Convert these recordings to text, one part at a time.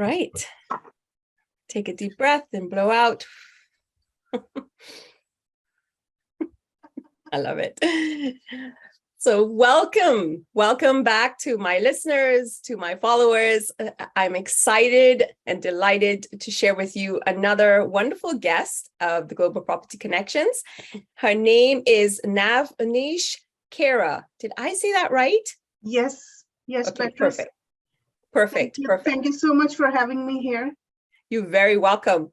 right. Take a deep breath and blow out. I love it. So welcome back to my listeners, to my followers. I'm excited and delighted to share with you another wonderful guest of the Global Property Connections. Her name is Navnish Kaur. Did I say that right? Yes, okay, Petrus. Perfect. Thank you so much for having me here. You're very welcome.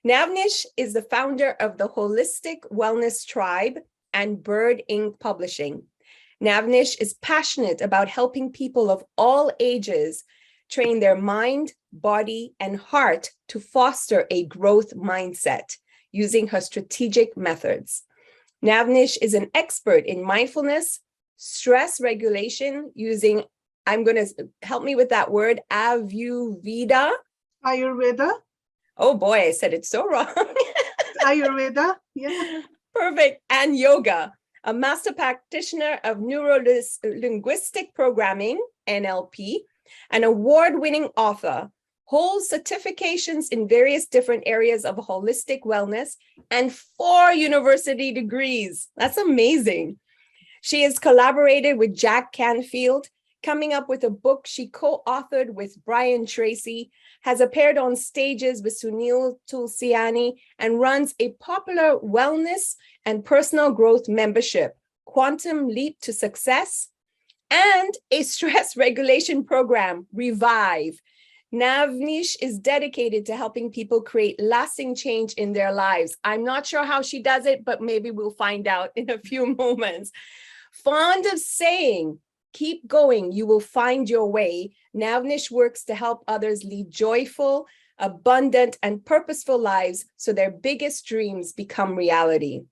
Navnish is the founder of the Holistic Wellness Tribe and Bird Inc. Publishing. Navnish is passionate about helping people of all ages train their mind, body, and heart to foster a growth mindset using her strategic methods. Navnish is an expert in mindfulness, stress regulation using, I'm going to help me with that word, Ayurveda. Oh boy, I said it so wrong. Ayurveda, yeah. Perfect. And yoga, a master practitioner of neuro-linguistic programming, NLP, an award-winning author, holds certifications in various different areas of holistic wellness, and 4 university degrees. That's amazing. She has collaborated with Jack Canfield, coming up with a book she co-authored with Brian Tracy, has appeared on stages with Sunil Tulsiani, and runs a popular wellness and personal growth membership, Quantum Leap to Success, and a stress regulation program, Revive. Navnish is dedicated to helping people create lasting change in their lives. I'm not sure how she does it, but maybe we'll find out in a few moments. Fond of saying, keep going, you will find your way, Navnish works to help others lead joyful, abundant, and purposeful lives so their biggest dreams become reality.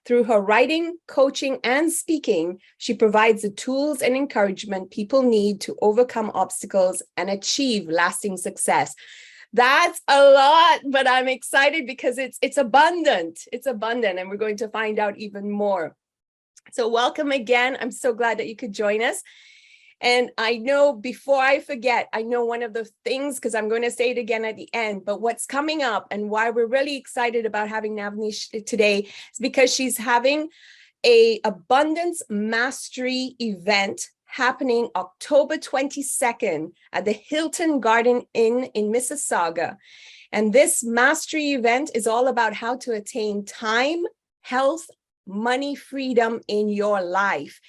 Through her writing, coaching, and speaking, she provides the tools and encouragement people need to overcome obstacles and achieve lasting success. That's a lot, but I'm excited because it's abundant. It's abundant, and we're going to find out even more. So welcome again. I'm so glad that you could join us. And I know, before I forget, I know one of the things, because I'm going to say it again at the end, but what's coming up and why we're really excited about having Navnish today is because she's having an abundance mastery event happening October 22nd at the Hilton Garden Inn in Mississauga. And this mastery event is all about how to attain time, health, money freedom in your life.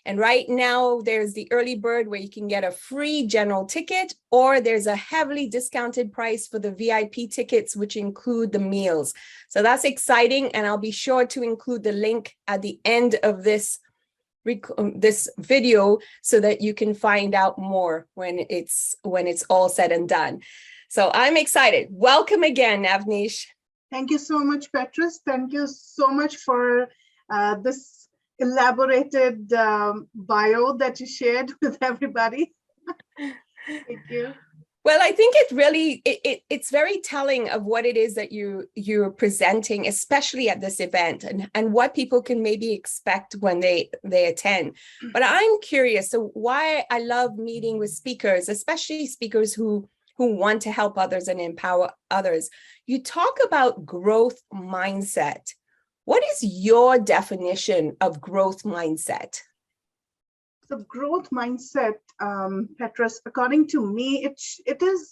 And right now there's the early bird where you can get a free general ticket, or there's a heavily discounted price for the VIP tickets, which include the meals. So that's exciting. And I'll be sure to include the link at the end of this video so that you can find out more when it's all said and done. So I'm excited. Welcome again, Navnish. Thank you so much, Petrus. Thank you so much for this elaborated bio that you shared with everybody. Thank you. Well, I think it's very telling of what it is that you're presenting, especially at this event, and what people can maybe expect when they attend. But I'm curious, so why I love meeting with speakers, especially speakers who want to help others and empower others. You talk about growth mindset. What is your definition of growth mindset? The growth mindset, Petrus, according to me, it is,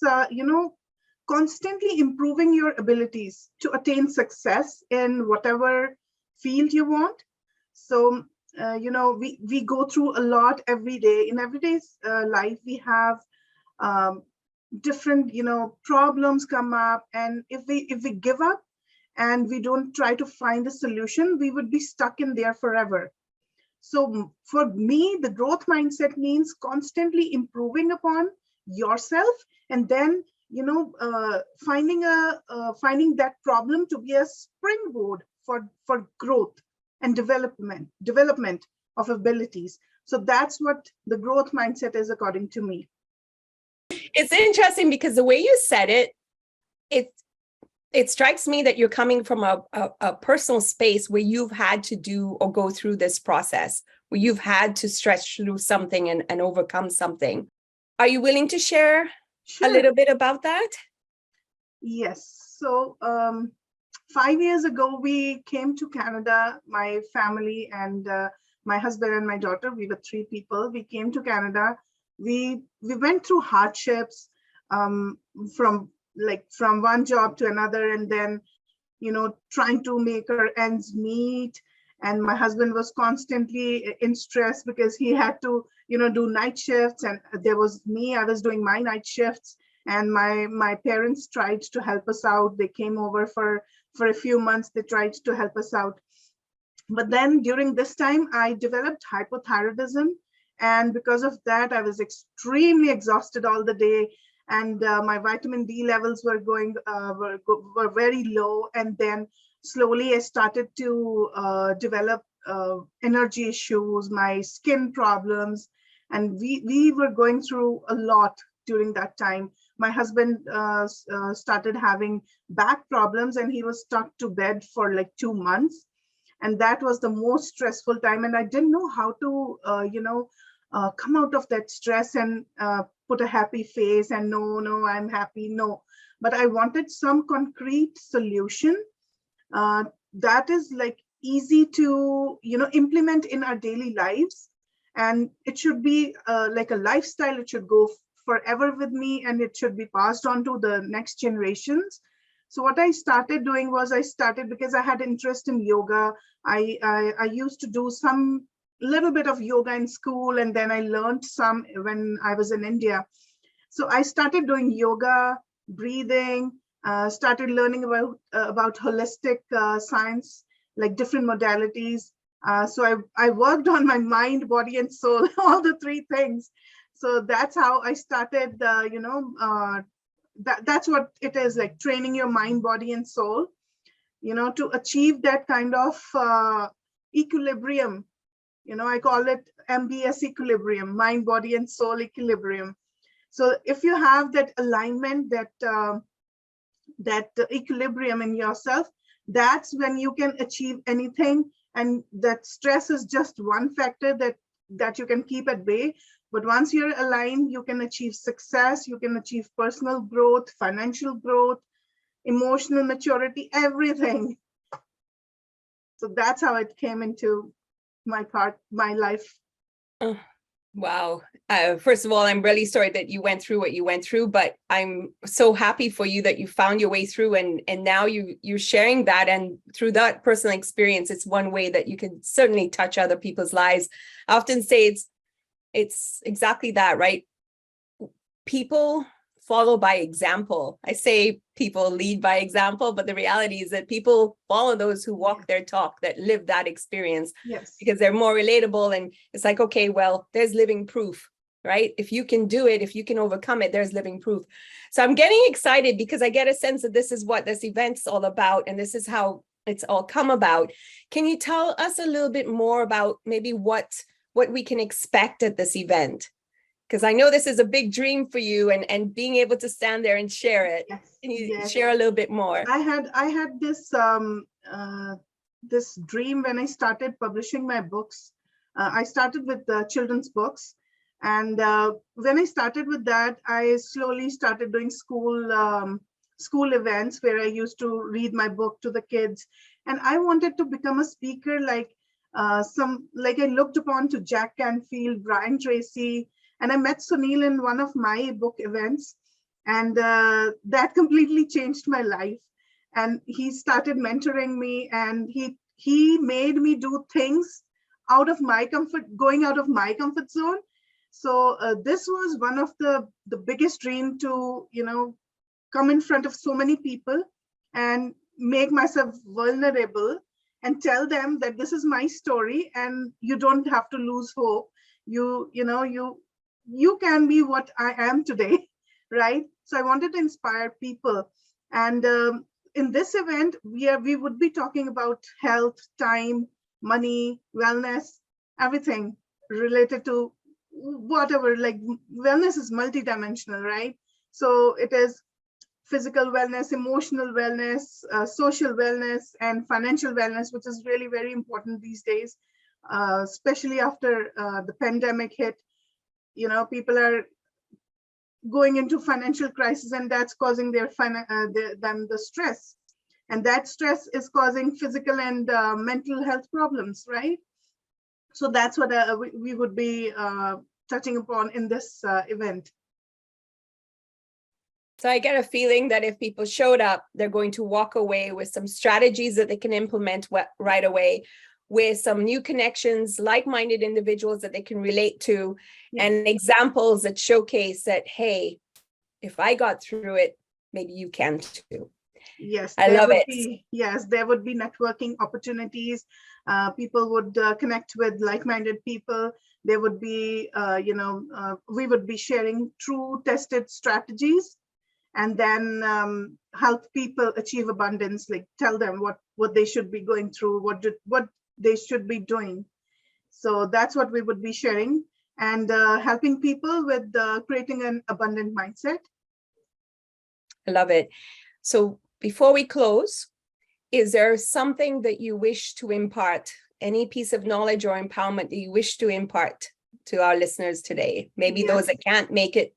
constantly improving your abilities to attain success in whatever field you want. So, we go through a lot every day. In everyday's life, we have different, problems come up. And if we give up, and we don't try to find a solution, we would be stuck in there forever. So for me, the growth mindset means constantly improving upon yourself, and then, finding that problem to be a springboard for growth and development of abilities. So that's what the growth mindset is, according to me. It's interesting because the way you said it strikes me that you're coming from a personal space where you've had to do or go through this process, where you've had to stretch through something and overcome something. Are you willing to share a little bit about that? Yes. So 5 years ago, we came to Canada, my family and my husband and my daughter. We were 3 people. We came to Canada. We went through hardships, from one job to another, and then trying to make our ends meet. And my husband was constantly in stress because he had to do night shifts, and there was me, I was doing my night shifts. And my parents tried to help us out. They came over for a few months. They tried to help us out. But then during this time, I developed hypothyroidism. And because of that, I was extremely exhausted all the day. And my vitamin D levels were were very low. And then slowly I started to develop energy issues, my skin problems. And we were going through a lot during that time. My husband started having back problems, and he was stuck to bed for like 2 months. And that was the most stressful time. And I didn't know how to, come out of that stress and put a happy face and no, I'm happy. No, but I wanted some concrete solution that is like easy to, implement in our daily lives. And it should be like a lifestyle. It should go forever with me, and it should be passed on to the next generations. So what I started doing was because I had interest in yoga. I used to do some little bit of yoga in school, and then I learned some when I was in India. So I started doing yoga, breathing, started learning about holistic science, like different modalities. So I worked on my mind, body, and soul, all the 3 things. So that's how I started, that's what it is, like training your mind, body, and soul, to achieve that kind of equilibrium. I call it MBS equilibrium, mind, body, and soul equilibrium. So if you have that alignment, that equilibrium in yourself, that's when you can achieve anything. And that stress is just one factor that you can keep at bay. But once you're aligned, you can achieve success, you can achieve personal growth, financial growth, emotional maturity, everything. So that's how it came into my life. Oh, wow. First of all, I'm really sorry that you went through what you went through, but I'm so happy for you that you found your way through, and now you're sharing that. And through that personal experience, it's one way that you can certainly touch other people's lives. I often say it's exactly that, right? People follow by example. I say people lead by example, but the reality is that people follow those who walk their talk, that live that experience. Yes. Because they're more relatable. And it's like, okay, well, there's living proof, right? If you can do it, if you can overcome it, there's living proof. So I'm getting excited because I get a sense that this is what this event's all about, and this is how it's all come about. Can you tell us a little bit more about maybe what we can expect at this event? Because I know this is a big dream for you, and being able to stand there and share it. Yes. Can you share a little bit more? I had this this dream when I started publishing my books. I started with children's books, and when I started with that, I slowly started doing school events where I used to read my book to the kids, and I wanted to become a speaker like I looked upon to Jack Canfield, Brian Tracy. And I met Sunil in one of my book events, and that completely changed my life. And he started mentoring me, and he made me do things going out of my comfort zone. So this was one of the biggest dream to, come in front of so many people and make myself vulnerable and tell them that this is my story and you don't have to lose hope. You can be what I am today, right? So I wanted to inspire people. And in this event, we would be talking about health, time, money, wellness, everything related to whatever. Like wellness is multidimensional, right? So it is physical wellness, emotional wellness, social wellness, and financial wellness, which is really very important these days, especially after the pandemic hit. People are going into financial crisis, and that's causing them the stress. And that stress is causing physical and mental health problems, right? So that's what we would be touching upon in this event. So I get a feeling that if people showed up, they're going to walk away with some strategies that they can implement right away, with some new connections, like-minded individuals that they can relate to, and examples that showcase that, hey, if I got through it, maybe you can too. Yes, I love it. Yes, there would be networking opportunities. People would connect with like-minded people. There would be, we would be sharing true tested strategies, and then help people achieve abundance, like tell them what they should be going through, what they should be doing. So that's what we would be sharing, and helping people with creating an abundant mindset. I love it. So before we close, is there something that you wish to impart, any piece of knowledge or empowerment that you wish to impart to our listeners today? Maybe those that can't make it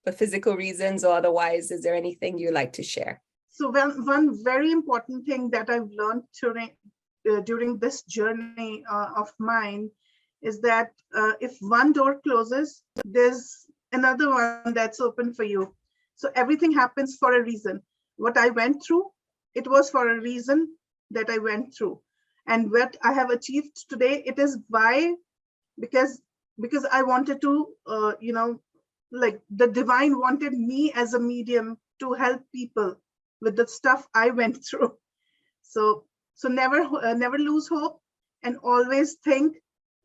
for physical reasons or otherwise. Is there anything you'd like to share? So one very important thing that I've learned during this journey of mine is that if one door closes, there's another one that's open for you. So everything happens for a reason. What I went through, it was for a reason that I went through. And what I have achieved today, it is because I wanted to, like the divine wanted me as a medium to help people with the stuff I went through. So never lose hope, and always think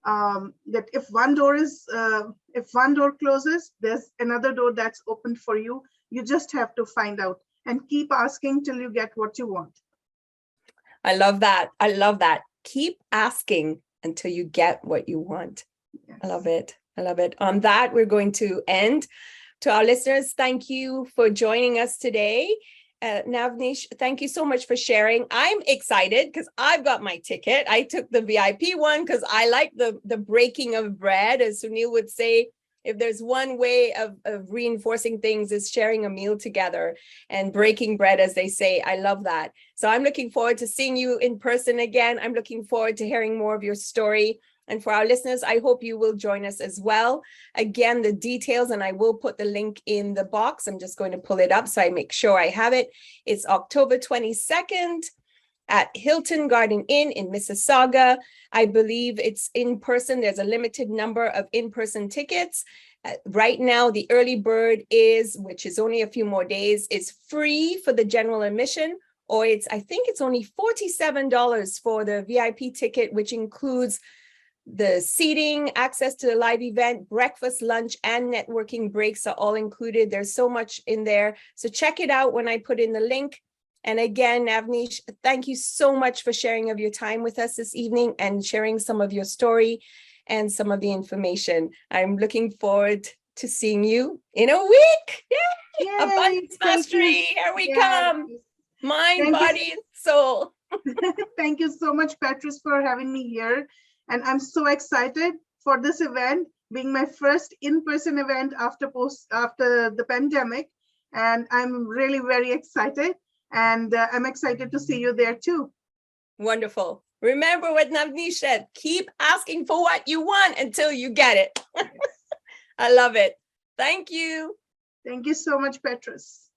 that if one door closes, there's another door that's open for you. You just have to find out and keep asking till you get what you want. I love that. I love that. Keep asking until you get what you want. Yes. I love it. I love it. On that, we're going to end. To our listeners, thank you for joining us today. Navnish, thank you so much for sharing. I'm excited because I've got my ticket. I took the VIP one because I like the breaking of bread, as Sunil would say. If there's one way of reinforcing things, is sharing a meal together and breaking bread, as they say. I love that. So I'm looking forward to seeing you in person again. I'm looking forward to hearing more of your story. And for our listeners, I hope you will join us as well. Again, the details, and I will put the link in the box. I'm just going to pull it up so I make sure I have it. It's October 22nd at Hilton Garden Inn in Mississauga. I believe it's in person. There's a limited number of in-person tickets. Right now, the early bird which is only a few more days, is free for the general admission, or I think it's only $47 for the VIP ticket, which includes the seating, access to the live event, breakfast, lunch, and networking breaks are all included. There's so much in there. So check it out when I put in the link. And again, Navnish, thank you so much for sharing of your time with us this evening and sharing some of your story and some of the information. I'm looking forward to seeing you in a week. Yay! Abundance Mastery, here we come. Mind, body, and soul. Thank you so much, Patrice, for having me here. And I'm so excited for this event, being my first in-person event after the pandemic. And I'm really very excited. And I'm excited to see you there too. Wonderful. Remember what Navnish said, keep asking for what you want until you get it. I love it. Thank you. Thank you so much, Patrice.